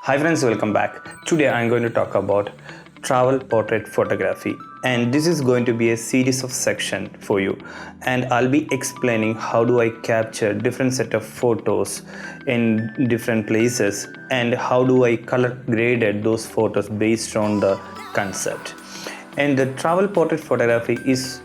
Hi friends, welcome back. Today I'm going to talk about travel portrait photography, and this is going to be a series of section for you, and I'll be explaining how do I capture different set of photos in different places and how do I color graded those photos based on the concept. And the travel portrait photography is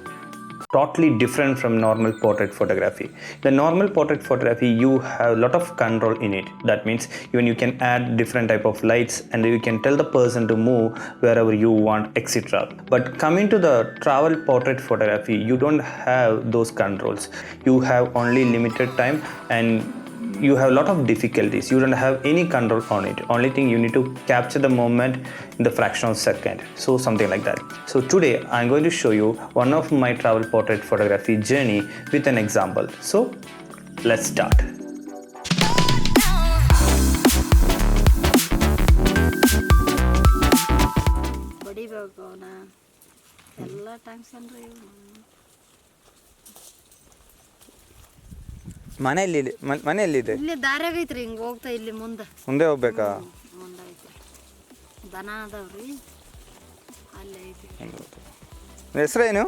totally different from normal portrait photography. The normal portrait photography, you have a lot of control in it. That means even you can add different type of lights and you can tell the person to move wherever you want, etc. But coming to the travel portrait photography, you don't have those controls. You have only limited time and you have a lot of difficulties. You don't have any control on it. Only thing, you need to capture the moment in the fraction of a second, so something like that. So today I'm going to show you one of my travel portrait photography journey with an example. So let's start. ಮನೆಯಲ್ಲಿದೆ ಇಲ್ಲಿ ದಾರ್ಯಾಗ ಐತ್ರಿ ಹಿಂಗ ಹೋಗ್ತಾ ಇಲ್ಲಿ ಮುಂದೆ ಹೋಗ್ಬೇಕಾ ಮುಂದೆ ಐತ್ರಿ ದನ ಅದಾವ್ರಿ ಅಲ್ಲಿ ಐತಿ ಹೆಸರೇನು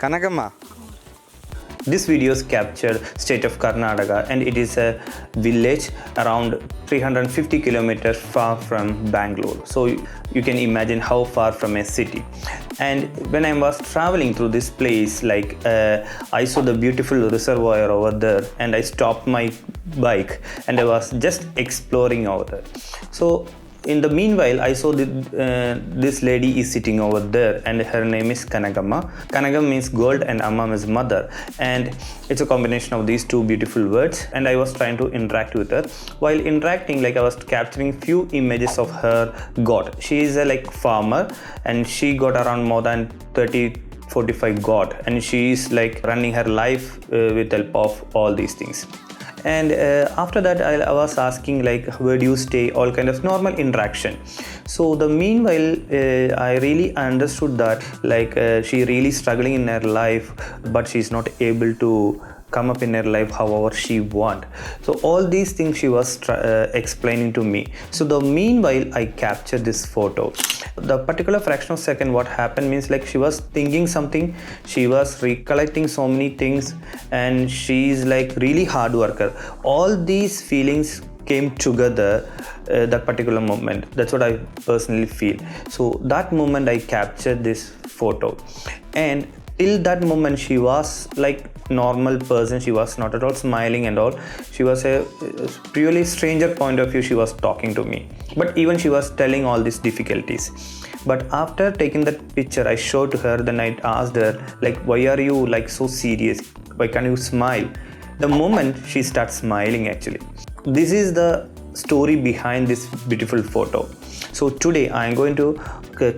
Kanakamma This video is captured state of Karnataka and it is a village around 350 kilometers far from Bangalore. So you can imagine how far from a city. And when I was traveling through this place, I saw the beautiful reservoir over there and I stopped my bike and I was just exploring over there. So in the meanwhile, I saw this lady is sitting over there and her name is Kanagamma. Kanagam means gold and Amma means mother, and it's a combination of these two beautiful words. And I was trying to interact with her. While interacting, I was capturing few images of her goat. She is a farmer and she got around more than 30-45 goat, and she is running her life with help of all these things. And after that I was asking where do you stay, all kind of normal interaction. So the meanwhile I really understood that she really struggling in her life, but she's not able to come up in her life however she want. So all these things she was explaining to me. So the meanwhile I captured this photo. The particular fraction of second what happened means she was thinking something, she was recollecting so many things, and she is really hard worker. All these feelings came together that particular moment. That's what I personally feel. So that moment I captured this photo, and till that moment she was normal person. She was not at all smiling and all. She was a purely stranger point of view. She was talking to me, but even she was telling all these difficulties. But after taking that picture I showed to her, then I asked her why are you so serious, why can't you smile? The moment she starts smiling, actually this is the story behind this beautiful photo. So today I am going to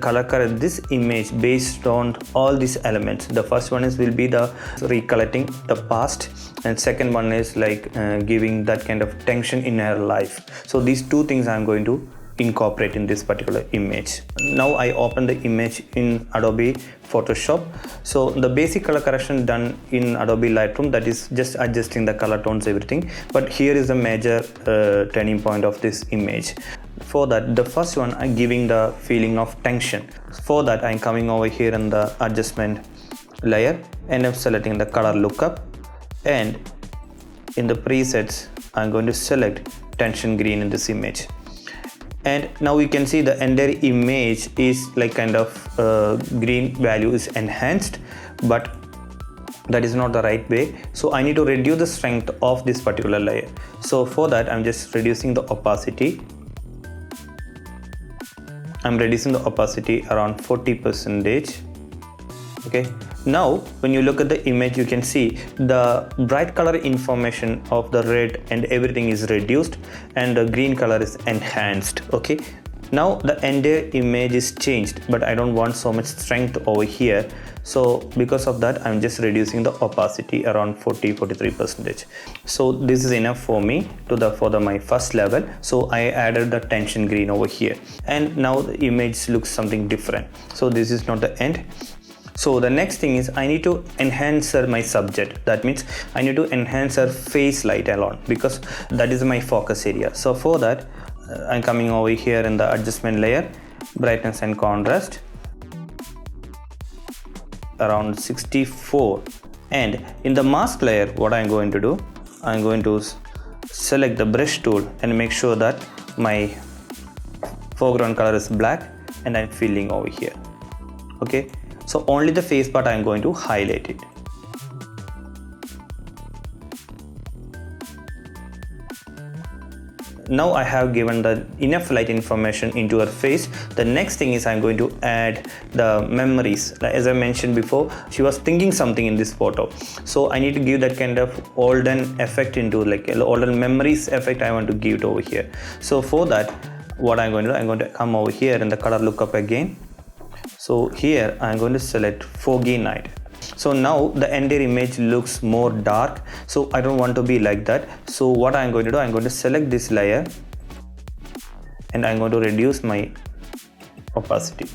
color correct this image based on all these elements. The first one will be the recollecting the past, and second one is giving that kind of tension in her life. So these two things I am going to incorporate in this particular image. Now I open the image in Adobe Photoshop. So the basic color correction done in Adobe Lightroom, that is just adjusting the color tones, everything. But here is the major turning point of this image. For that, the first one I'm giving the feeling of tension. For that I'm coming over here in the adjustment layer and I'm selecting the color lookup, and in the presets I'm going to select tension green in this image. And now you can see the entire image is green value is enhanced, but that is not the right way. So I need to reduce the strength of this particular layer. So for that I'm just reducing the opacity. I'm reducing the opacity around 40%. Okay, now when you look at the image, you can see the bright color information of the red and everything is reduced and the green color is enhanced. Okay, now the entire image is changed, but I don't want so much strength over here. So because of that I'm just reducing the opacity around 40-43%. So this is enough for me for my first level. So I added the tension green over here, and now the image looks something different. So this is not the end. So the next thing is I need to enhance my subject. That means I need to enhance her face light alone, because that is my focus area. So for that I'm coming over here in the adjustment layer, brightness and contrast around 64, and in the mask layer what I'm going to do, I'm going to select the brush tool and make sure that my foreground color is black, and I'm filling over here. Okay, so only the face part I'm going to highlight it. Now I have given the enough light information into her face. The next thing is I'm going to add the memories. As I mentioned before, she was thinking something in this photo, so I need to give that kind of olden effect into, like olden memories effect I want to give it over here. So for that, what I'm going to do, I'm going to come over here in the color lookup again. So here I'm going to select foggy night. So now the entire image looks more dark, so I don't want to be like that. So what I'm going to do, I'm going to select this layer and I'm going to reduce my opacity,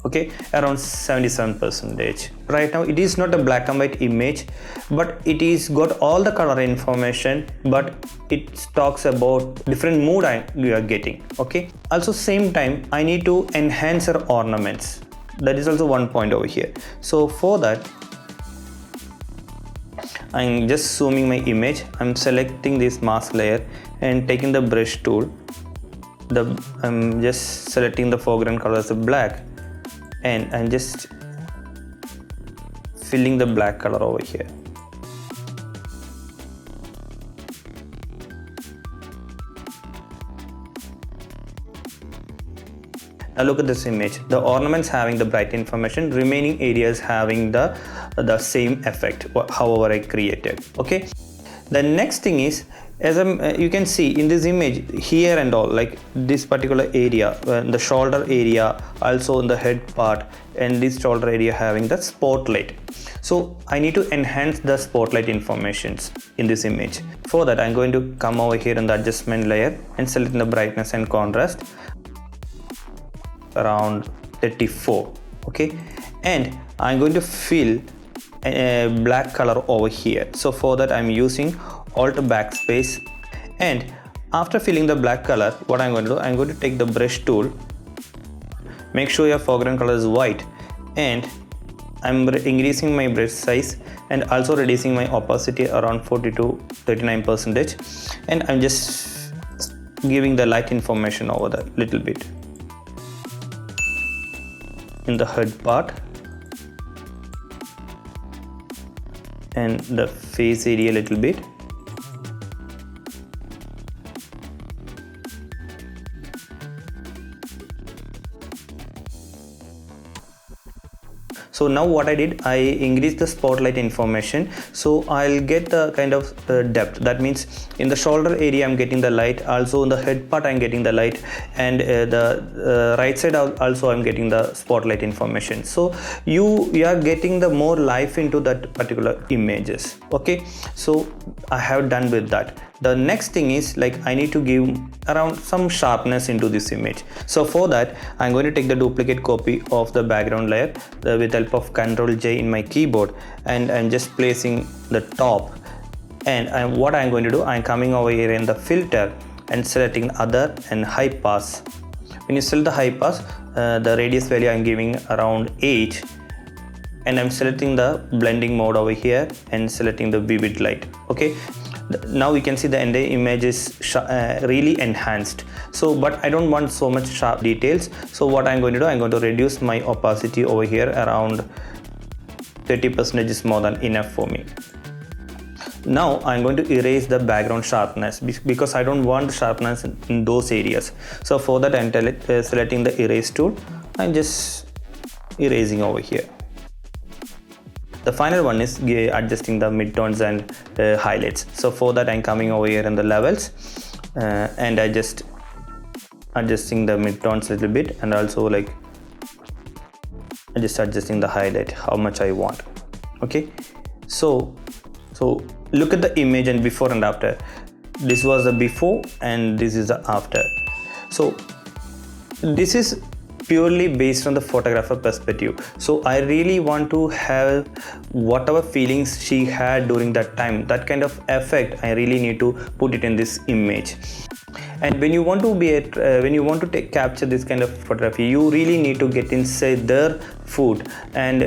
okay, around 77%. Right now it is not a black and white image, but it is got all the color information, but it talks about different mood you are getting. Okay, also same time I need to enhance her ornaments. That is also one point over here. So for that, I'm just zooming my image. I'm selecting this mask layer and taking the brush tool. I'm just selecting the foreground color as black, and I'm just filling the black color over here. Now look at this image. The ornaments having the bright information, remaining areas having the same effect, however I created. Okay. The next thing is, as you can see in this image here and all, like this particular area, the shoulder area, also in the head part, and this shoulder area having the spotlight. So I need to enhance the spotlight informations in this image. For that, I'm going to come over here in the adjustment layer and select the brightness and contrast around 34. Okay, and I'm going to fill a black color over here. So for that, I'm using Alt backspace, and after filling the black color, what I'm going to do, I'm going to take the brush tool, make sure your foreground color is white, and I'm increasing my brush size and also reducing my opacity around 40 to 39%, and I'm just giving the light information over that little bit in the head part and the face area a little bit. So now what I did, I increased the spotlight information, so I'll get the kind of depth. That means in the shoulder area I'm getting the light, also in the head part I'm getting the light, and the right side also I'm getting the spotlight information. So you are getting the more life into that particular images. Okay, so I have done with that. The next thing is, like, I need to give around some sharpness into this image. So for that, I'm going to take the duplicate copy of the background layer with help of Ctrl J in my keyboard, and I'm just placing the top. And what I'm going to do, I'm coming over here in the filter and selecting other and high pass. When you select the high pass, the radius value I'm giving around 8, and I'm selecting the blending mode over here and selecting the vivid light. Okay, now we can see the entire image is really enhanced. So but I don't want so much sharp details, so what I'm going to do, I'm going to reduce my opacity over here around 30% is more than enough for me. Now I'm going to erase the background sharpness because I don't want sharpness in those areas. So for that, I'm selecting the erase tool. I'm just erasing over here. The final one is adjusting the midtones and highlights. So for that, I'm coming over here in the levels and I just adjusting the midtones a little bit, and also like I just adjusting the highlight how much I want. Okay, so look at the image and before and after. This was the before and this is the after. So this is purely based on the photographer perspective. So I really want to have whatever feelings she had during that time, that kind of effect I really need to put it in this image. And when you want to capture this kind of photography, you really need to get inside their food, and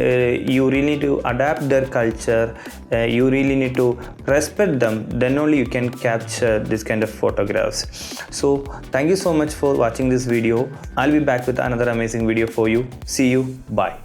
you really need to adapt their culture. You really need to respect them, then only you can capture this kind of photographs. So thank you so much for watching this video. I'll be back with another amazing video for you. See you. Bye.